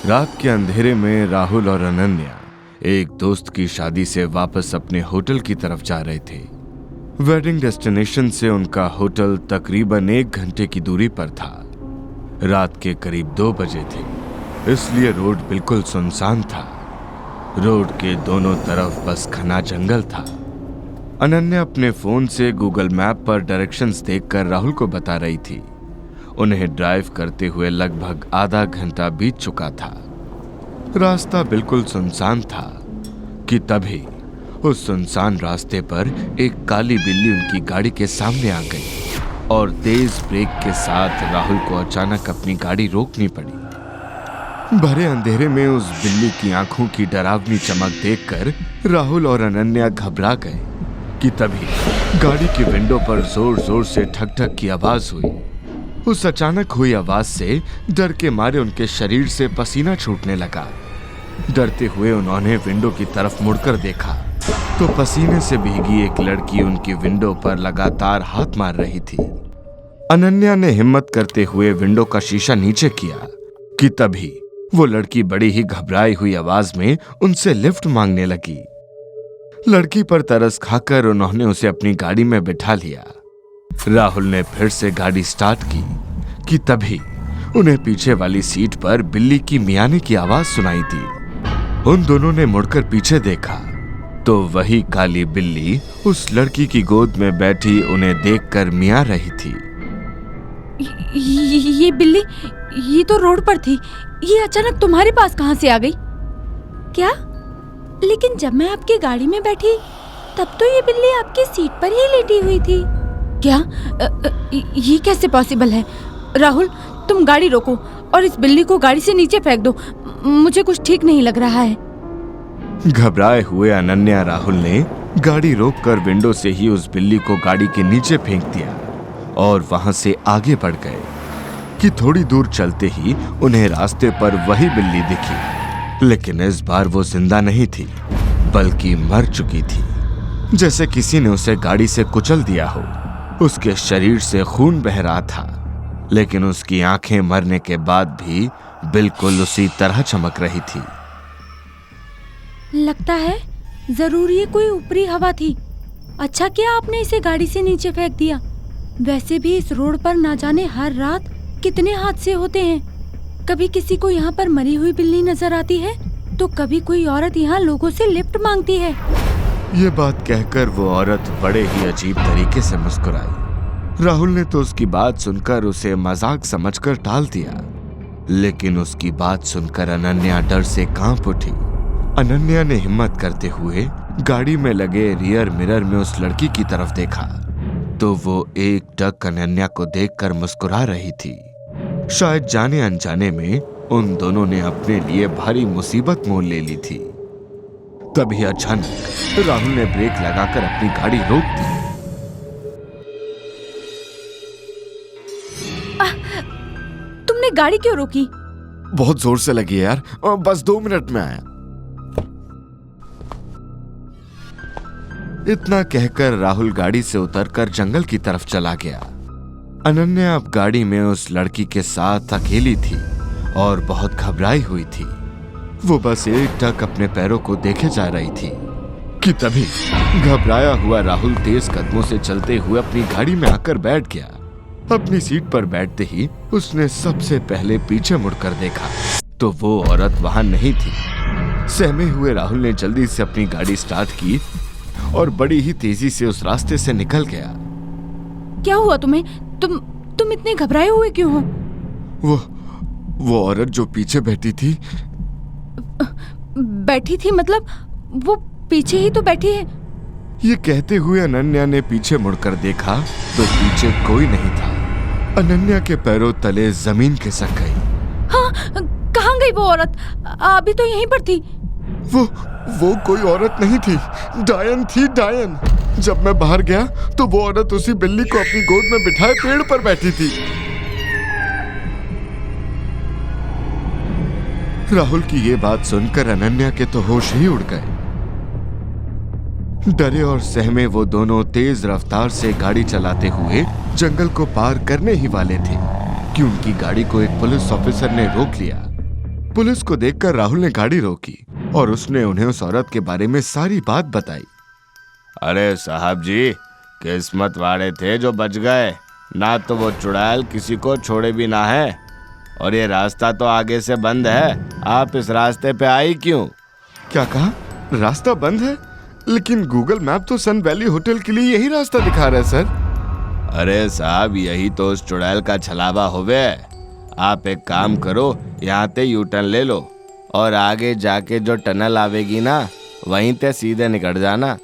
रात के अंधेरे में राहुल और अनन्या एक दोस्त की शादी से वापस अपने होटल की तरफ जा रहे थे। वेडिंग डेस्टिनेशन से उनका होटल तकरीबन 1 घंटे की दूरी पर था। रात के करीब 2 बजे थे, इसलिए रोड बिल्कुल सुनसान था। रोड के दोनों तरफ बस घना जंगल था। अनन्या अपने फोन से गूगल मैप पर डायरेक्शंस देखकर राहुल को बता रही थी। उन्हें ड्राइव करते हुए लगभग आधा घंटा बीत चुका था। रास्ता बिल्कुल सुनसान था कि तभी उस सुनसान रास्ते पर एक काली बिल्ली उनकी गाड़ी के सामने आ गई और तेज ब्रेक के साथ राहुल को अचानक अपनी गाड़ी रोकनी पड़ी। भरे अंधेरे में उस बिल्ली की आंखों की डरावनी चमक देखकर राहुल और अनन्या घबरा गए कि तभी गाड़ी की विंडो पर जोर जोर से ठक ठक की आवाज हुई। उस अचानक हुई आवाज से डर के मारे उनके शरीर से पसीना छूटने लगा। डरते हुए उन्होंने विंडो की तरफ मुड़कर देखा तो पसीने से भीगी एक लड़की उनकी विंडो पर लगातार हाथ मार रही थी। अनन्या ने हिम्मत करते हुए विंडो का शीशा नीचे किया कि तभी वो लड़की बड़ी ही घबराई हुई आवाज में उनसे लिफ्ट मांगने लगी। लड़की पर तरस खाकर उन्होंने उसे अपनी गाड़ी में बिठा लिया। राहुल ने फिर से गाड़ी स्टार्ट की कि तभी उन्हें पीछे वाली सीट पर बिल्ली की मियाने की आवाज सुनाई दी। उन दोनों ने मुड़कर पीछे देखा तो वही काली बिल्ली उस लड़की की गोद में बैठी उन्हें देखकर मिया रही थी। ये बिल्ली, ये तो रोड पर थी, ये अचानक तुम्हारे पास कहां से आ गई? क्या? लेकिन जब मैं आपकी गाड़ी में बैठी तब तो ये बिल्ली आपकी सीट पर ही लेटी हुई थी। क्या? ये कैसे पॉसिबल है? राहुल, तुम गाड़ी रोको और इस बिल्ली को गाड़ी से नीचे फेंक दो। मुझे कुछ ठीक नहीं लग रहा है। घबराए हुए अनन्या राहुल ने गाड़ी रोककर विंडो से ही उस बिल्ली को गाड़ी के नीचे फेंक दिया और वहां से आगे बढ़ गए कि थोड़ी दूर चलते ही उन्हें रास्ते पर वही बिल्ली दिखी, लेकिन इस बार वो जिंदा नहीं थी बल्कि मर चुकी थी। जैसे किसी ने उसे गाड़ी से कुचल दिया हो। उसके शरीर से खून बह रहा था, लेकिन उसकी आंखें मरने के बाद भी बिल्कुल उसी तरह चमक रही थी। लगता है जरूर ये कोई ऊपरी हवा थी। अच्छा किया आपने इसे गाड़ी से नीचे फेंक दिया। वैसे भी इस रोड पर ना जाने हर रात कितने हादसे होते हैं। कभी किसी को यहाँ पर मरी हुई बिल्ली नजर आती है तो कभी कोई औरत यहाँ लोगों से लिफ्ट मांगती है। ये बात कहकर वो औरत बड़े ही अजीब तरीके से मुस्कुराई। राहुल ने तो उसकी बात सुनकर उसे मजाक समझकर टाल दिया, लेकिन उसकी बात सुनकर अनन्या डर से कांप उठी। अनन्या ने हिम्मत करते हुए गाड़ी में लगे रियर मिरर में उस लड़की की तरफ देखा तो वो एकटक अनन्या को देखकर मुस्कुरा रही थी। शायद जाने अनजाने में उन दोनों ने अपने लिए भारी मुसीबत मोल ले ली थी। तभी अचानक राहुल ने ब्रेक लगाकर अपनी गाड़ी रोक दी। तुमने गाड़ी क्यों रोकी? बहुत जोर से लगी यार, बस 2 मिनट में आया। इतना कहकर राहुल गाड़ी से उतरकर जंगल की तरफ चला गया। अनन्या अब गाड़ी में उस लड़की के साथ अकेली थी और बहुत घबराई हुई थी। वो बस एकटक अपने पैरों को देखे जा रही थी कि तभी घबराया हुआ राहुल तेज कदमों से चलते हुए अपनी गाड़ी में आकर बैठ गया। अपनी सीट पर बैठते ही उसने सबसे पहले पीछे मुड़कर देखा तो वो औरत वहां नहीं थी। सहमे हुए राहुल ने जल्दी से अपनी गाड़ी स्टार्ट की और बड़ी ही तेजी से उस रास्ते से निकल गया। क्या हुआ तुम्हें? तुम इतने घबराए हुए क्यों हो? वो औरत जो पीछे बैठी थी मतलब वो पीछे ही तो बैठी है। ये कहते हुए अनन्या ने पीछे मुड़कर देखा तो पीछे कोई नहीं था। अनन्या के पैरों तले जमीन खिसक गई। हाँ, कहाँ गई वो औरत? अभी तो यहीं पर थी। वो कोई औरत नहीं थी, डायन थी, डायन। जब मैं बाहर गया तो वो औरत उसी बिल्ली को अपनी गोद में बिठाए पेड़ पर बैठी थी। राहुल की ये बात सुनकर अनन्या के तो होश ही उड़ गए। डरे और सहमे वो दोनों तेज रफ्तार से गाड़ी चलाते हुए जंगल को पार करने ही वाले थे कि उनकी गाड़ी को एक पुलिस ऑफिसर ने रोक लिया। पुलिस को देखकर राहुल ने गाड़ी रोकी और उसने उन्हें उस औरत के बारे में सारी बात बताई। अरे साहब जी, किस्मत वाले थे जो बच गए, ना तो वो चुड़ैल किसी को छोड़े भी ना है, और ये रास्ता तो आगे से बंद है, आप इस रास्ते पे आई क्यों? क्या कहा? रास्ता बंद है? लेकिन गूगल मैप तो सन वैली होटल के लिए यही रास्ता दिखा रहा है सर। अरे साहब, यही तो उस चुड़ैल का छलावा होवे। आप एक काम करो, यहाँ ते यू टर्न ले लो और आगे जाके जो टनल आवेगी ना, वहीं ते सीधे निकल जाना।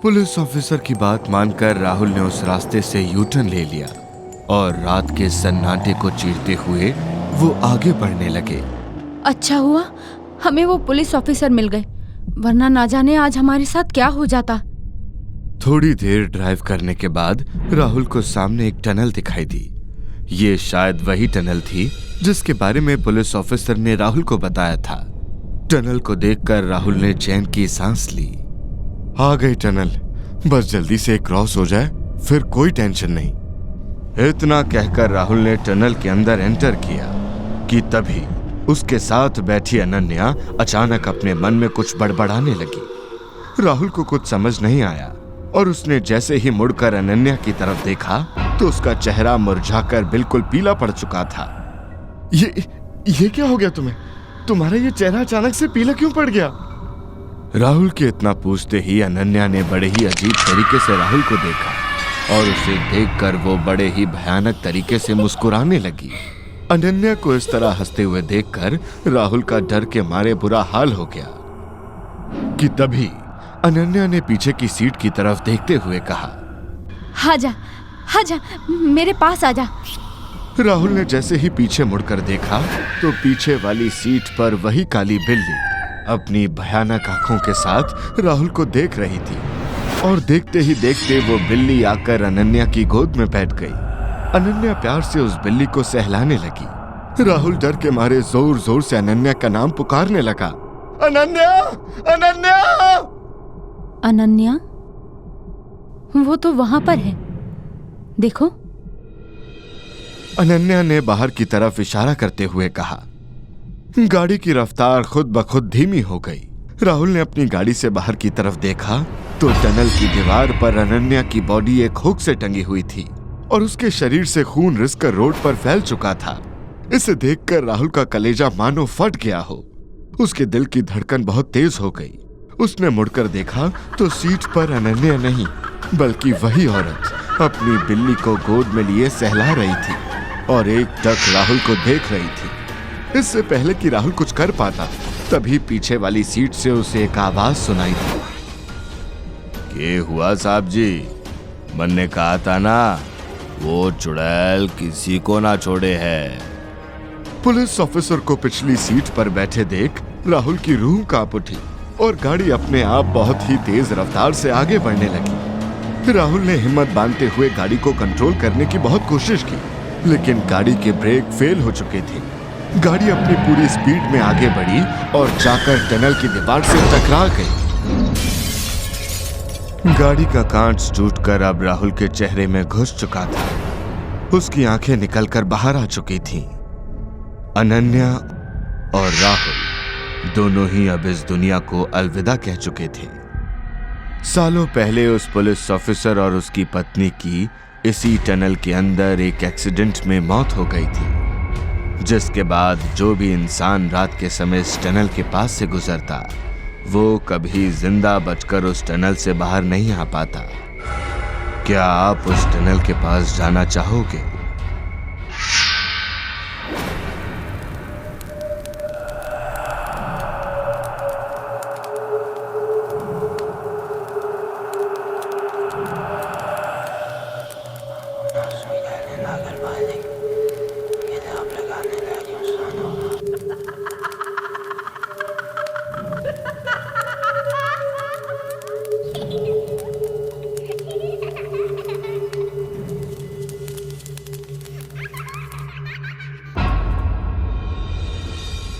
पुलिस ऑफिसर की बात मानकर राहुल ने उस रास्ते से यू टर्न ले लिया और रात के सन्नाटे को चीरते हुए वो आगे बढ़ने लगे। अच्छा हुआ हमें वो पुलिस ऑफिसर मिल गए, वरना ना जाने आज हमारे साथ क्या हो जाता। थोड़ी देर ड्राइव करने के बाद राहुल को सामने एक टनल दिखाई दी। ये शायद वही टनल थी जिसके बारे में पुलिस ऑफिसर ने राहुल को बताया था। टनल को देखकर राहुल ने चैन की सांस ली। आ गई टनल, बस जल्दी से क्रॉस हो जाए, फिर कोई टेंशन नहीं। इतना कहकर राहुल ने टनल के अंदर एंटर किया कि तभी उसके साथ बैठी अनन्या अचानक अपने मन में कुछ बड़बड़ाने लगी। राहुल को कुछ समझ नहीं आया और उसने जैसे ही मुड़कर अनन्या की तरफ देखा तो उसका चेहरा मुरझाकर बिल्कुल पीला पड़ चुका था। ये क्या हो गया तुम्हें? तुम्हारा ये चेहरा अचानक से पीला क्यों पड़ गया? राहुल के इतना पूछते ही अनन्या ने बड़े ही अजीब तरीके से राहुल को देखा और उसे देखकर वो बड़े ही भयानक तरीके से मुस्कुराने लगी। अनन्या को इस तरह हंसते हुए देखकर राहुल का डर के मारे बुरा हाल हो गया कि तभी अनन्या ने पीछे की सीट की तरफ देखते हुए कहा, आजा, मेरे पास आजा। राहुल ने जैसे ही पीछे मुड़कर देखा तो पीछे वाली सीट पर वही काली बिल्ली अपनी भयानक आंखों के साथ राहुल को देख रही थी और देखते ही देखते वो बिल्ली आकर अनन्या की गोद में बैठ गई। अनन्या प्यार से उस बिल्ली को सहलाने लगी। राहुल डर के मारे जोर जोर से अनन्या का नाम पुकारने लगा, अनन्या, अनन्या। अनन्या? वो तो वहां पर है, देखो। अनन्या ने बाहर की तरफ इशारा करते हुए कहा। गाड़ी की रफ्तार खुद ब खुद धीमी हो गई। राहुल ने अपनी गाड़ी से बाहर की तरफ देखा तो टनल की दीवार पर अनन्या की बॉडी एक हुक से टंगी हुई थी और उसके शरीर से खून रिसकर रोड पर फैल चुका था। इसे देखकर राहुल का कलेजा मानो फट गया हो। उसके दिल की धड़कन बहुत तेज हो गई। उसने मुड़कर देखा तो सीट पर अनन्या नहीं बल्कि वही औरत अपनी बिल्ली को गोद में लिए सहला रही थी और एक टक राहुल को देख रही थी। इससे पहले कि राहुल कुछ कर पाता तभी पीछे वाली सीट से उसे एक आवाज सुनाई दी। क्या हुआ साहब जी? मन ने कहा था ना, वो चुड़ैल किसी को ना छोड़े है। पुलिस ऑफिसर को पिछली सीट पर बैठे देख राहुल की रूह कांप उठी और गाड़ी अपने आप बहुत ही तेज रफ्तार से आगे बढ़ने लगी। राहुल ने हिम्मत बांधते हुए गाड़ी को कंट्रोल करने की बहुत कोशिश की, लेकिन गाड़ी के ब्रेक फेल हो चुके थे। गाड़ी अपनी पूरी स्पीड में आगे बढ़ी और जाकर टनल की दीवार से टकरा गई। गाड़ी का कांच टूटकर अब राहुल के चेहरे में घुस चुका था। उसकी आंखें निकलकर बाहर आ चुकी थीं। अनन्या और राहुल दोनों ही अब इस दुनिया को अलविदा कह चुके थे। सालों पहले उस पुलिस ऑफिसर और उसकी पत्नी की इसी टनल के अंदर एक एक्सीडेंट में मौत हो गई थी, जिसके बाद जो भी इंसान रात के समय इस टनल के पास से गुजरता वो कभी जिंदा बचकर उस टनल से बाहर नहीं आ पाता। क्या आप उस टनल के पास जाना चाहोगे?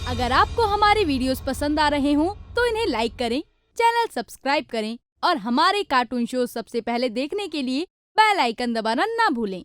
अगर आपको हमारे वीडियोस पसंद आ रहे हों तो इन्हें लाइक करें, चैनल सब्सक्राइब करें और हमारे कार्टून शो सबसे पहले देखने के लिए बेल आइकन दबाना ना भूलें।